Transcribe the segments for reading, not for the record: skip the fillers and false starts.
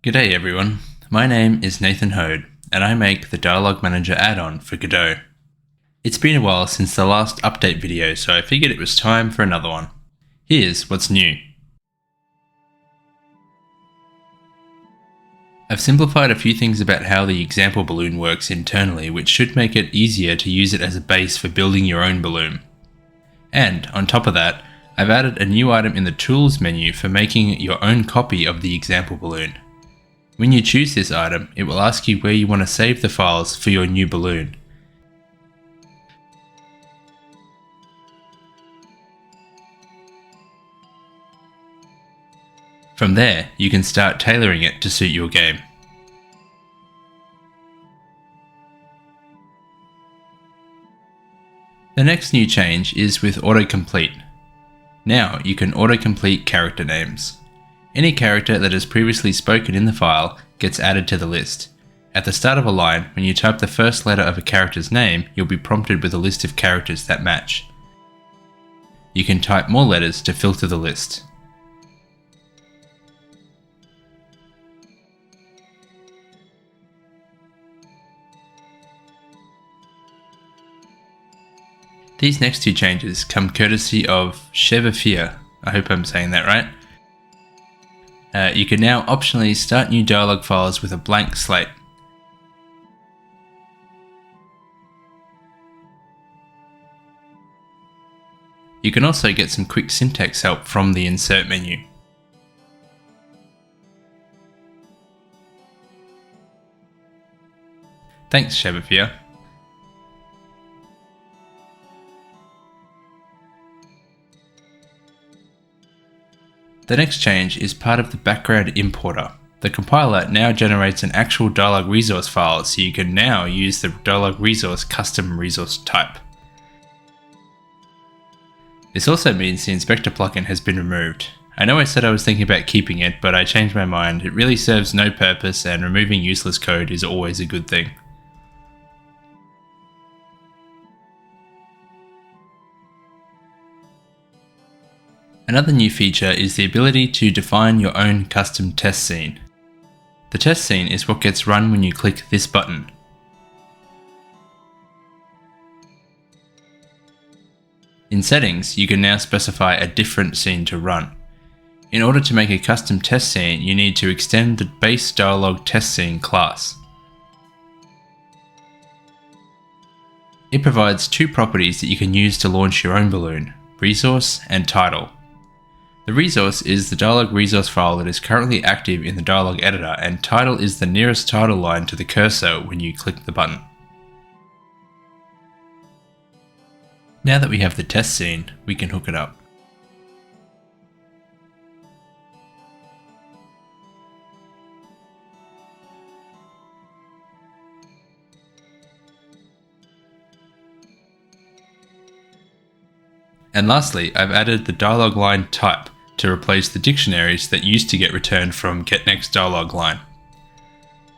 G'day everyone, my name is Nathan Hode, and I make the Dialogue Manager add-on for Godot. It's been a while since the last update video, so I figured it was time for another one. Here's what's new. I've simplified a few things about how the example balloon works internally, which should make it easier to use it as a base for building your own balloon. And on top of that, I've added a new item in the Tools menu for making your own copy of the example balloon. When you choose this item, it will ask you where you want to save the files for your new balloon. From there, you can start tailoring it to suit your game. The next new change is with Autocomplete. Now you can autocomplete character names. Any character that has previously spoken in the file gets added to the list. At the start of a line, when you type the first letter of a character's name, you'll be prompted with a list of characters that match. You can type more letters to filter the list. These next two changes come courtesy of Chevafia. I hope I'm saying that right. You can now optionally start new dialogue files with a blank slate. You can also get some quick syntax help from the Insert menu. Thanks, Chevafia. The next change is part of the background importer. The compiler now generates an actual DialogueResource file, so you can now use the DialogueResource custom resource type. This also means the inspector plugin has been removed. I know I said I was thinking about keeping it, but I changed my mind. It really serves no purpose, and removing useless code is always a good thing. Another new feature is the ability to define your own custom test scene. The test scene is what gets run when you click this button. In settings, you can now specify a different scene to run. In order to make a custom test scene, you need to extend the base dialogue test scene class. It provides two properties that you can use to launch your own balloon: resource and title. The resource is the DialogueResource file that is currently active in the dialogue editor, and title is the nearest title line to the cursor when you click the button. Now that we have the test scene, we can hook it up. And lastly, I've added the DialogueLine type to replace the dictionaries that used to get returned from getNextDialogueLine.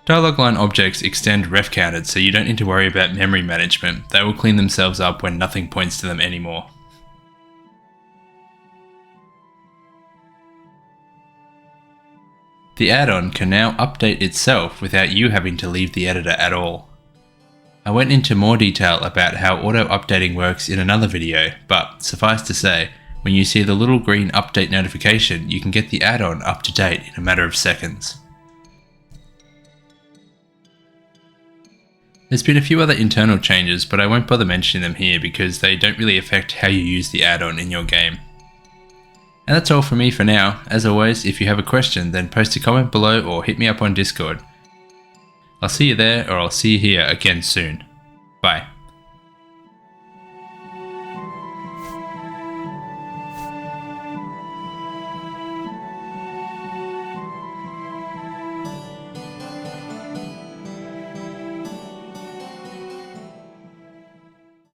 DialogueLine objects extend ref counted, so you don't need to worry about memory management. They will clean themselves up when nothing points to them anymore. The add-on can now update itself without you having to leave the editor at all. I went into more detail about how auto-updating works in another video, but suffice to say, when you see the little green update notification, you can get the add-on up to date in a matter of seconds. There's been a few other internal changes, but I won't bother mentioning them here because they don't really affect how you use the add-on in your game. And that's all from me for now. As always, if you have a question, then post a comment below or hit me up on Discord. I'll see you there, or I'll see you here again soon. Bye.